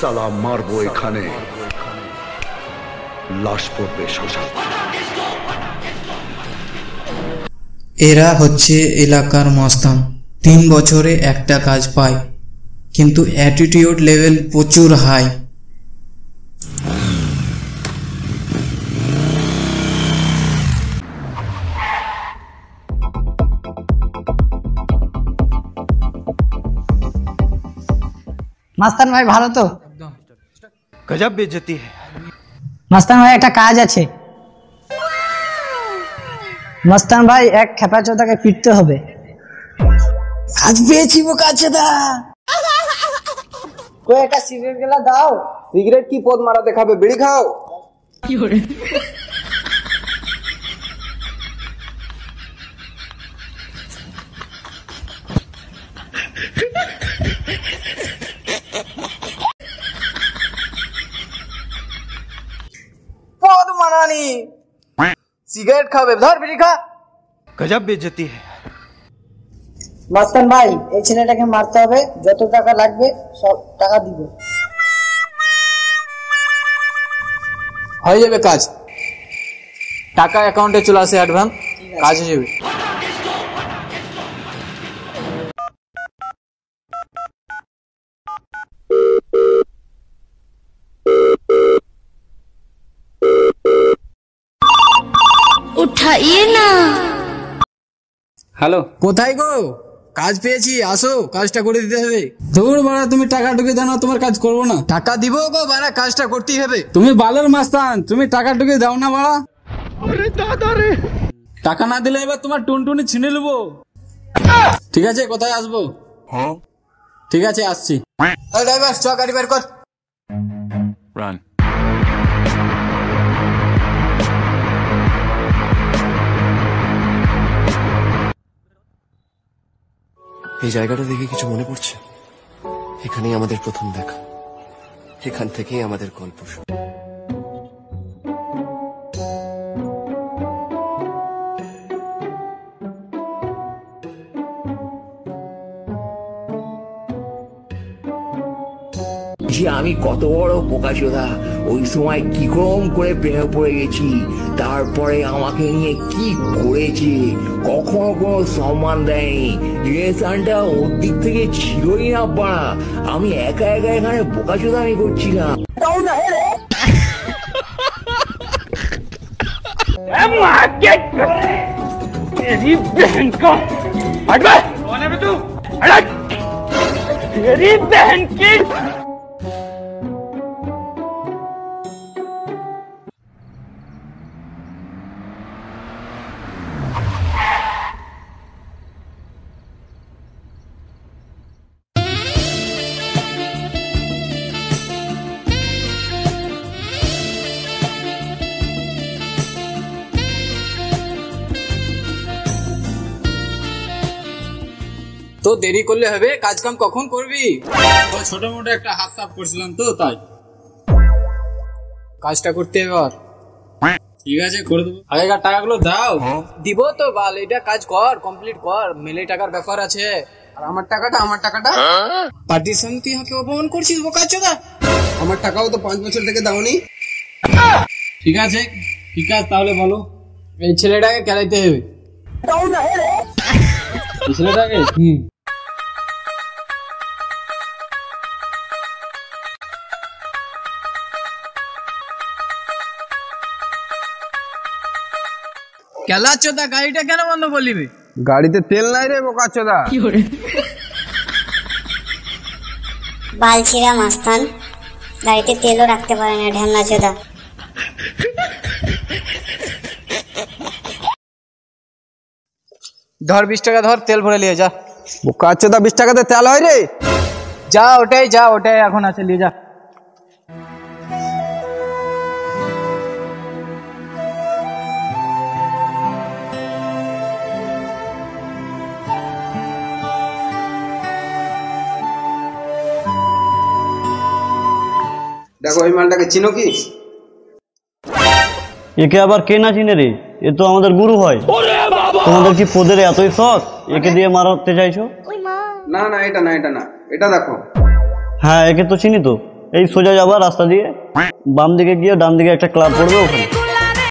সালা মারবো এখানে, লাশ পড়বে শ্মশান। এরা হচ্ছে এলাকার মস্তান। 3 বছরে একটা কাজ পায়, কিন্তু অ্যাটিটিউড লেভেল প্রচুর হাই। মাস্তান ভাই ভালো তো? গজব বেইজ্জতি है। মাস্তান ভাই একটা কাজ আছে। মাস্তান ভাই এক খেপাচোদাকে পিটতে হবে। কাজ পেয়েছি বোকাচোদা। কই একটা সিগারেট গেলা দাও। সিগারেট কি পদ মারা দেখাবে, বিড়ি খাও। কি করে? পদ মারানি সিগারেট খাবে, ধর বিড়ি খা। গজব বেইজ্জতি है। মাস্তান ভাই এই ছেলেটাকে মারতে হবে, যত টাকা লাগবে সব টাকা দিব। হয়ে যাবে কাজ, টাকা অ্যাকাউন্টে চলে আসে, অ্যাডভান্স কাজ হয়ে যাবে। उठाइए ना। হ্যালো, কোথায় গো? কাজ পেয়েছি, আসো, কাজটা করে দিতে হবে। দূর বাড়া, তুমি টাকা ঢুকে দাও না, তোমার কাজ করবো না। টাকা দিব গো বাড়া, কাজটা করতেই হবে। তুমি বালের মাস্তান, তুমি টাকা ঢুকে দাও না বাড়া। আরে দাদা রে, টাকা না দিলে এবার তোমার টুনটুনি ছিনে নেবো। ঠিক আছে, কোথায় আসবো? হ্যাঁ ঠিক আছে, আসছি। ড্রাইভার চ, গাড়ি বের কর। রান। এই জায়গাটা দেখে কিছু মনে পড়ছে? এখানেই আমাদের প্রথম দেখা, এখান থেকেই আমাদের গল্প শুরু। আমি কত বড় বোকাচোদা, ওই সময় কি কম করে প্রেমে পড়ে গেছি, তারপরে আমাকে নিয়ে কি করেছে, কখনো কোনো সম্মান দেয়নি, রিলেশনটা ওর দিক থেকে ছিলই না পাড়া, আমি একা একা এখানে বোকাচোদা আমি করছিলাম। তো দেরি করলে হবে, কাজ কাম কখন করবি? ছোট মোটো একটা হাত সাফ করছিলাম তো, তাই কাজটা করতে এবার। ঠিক আছে, করে দেবো। আগেকার টাকাগুলো দাও। দিব তো বাল, এটা কাজ কর, কমপ্লিট কর, মেলে টাকার ব্যাপার আছে। আর আমার টাকাটা পার্টিশন, তুই আমাকে অপমান করছিস বোকাচোদা। আমার টাকাও তো 5 বছর থেকে দাওনি। ঠিক আছে তাহলে বলো, এই ছেলেটাকে খেলাইতে হবে। এই ছেলেটাকে খেলাচ্ছোদা, গাড়িটা কেন বন্ধ করলি? গাড়িতে তেল নাই রে বোকাচোদা। বালছিরা মাস্তান, গাড়িতে তেলও রাখতে পারে না ঢ্যামনা চোদা। ধর 20 টাকা, ধর তেল ভরে নিয়ে যা। বোকাচোদা 20 টাকাতে তেল হয় রে? যা, ওটাই এখন আছে, নিয়ে যা। দেখো এই মালটাকে চিনো কি? একে আবার কে না চিনে রে? এ তো আমাদের গুরু হয়। তোমাদের কি পদের এতই শখ, একে দিয়ে মারতে চাইছো? না এটা না, এটা দেখো। হ্যাঁ, একে তো চিনি তো। এই সোজা যাবা রাস্তা দিয়ে, বাম দিকে গিয়ে ডান দিকে একটা ক্লাব পড়বে, ওখানে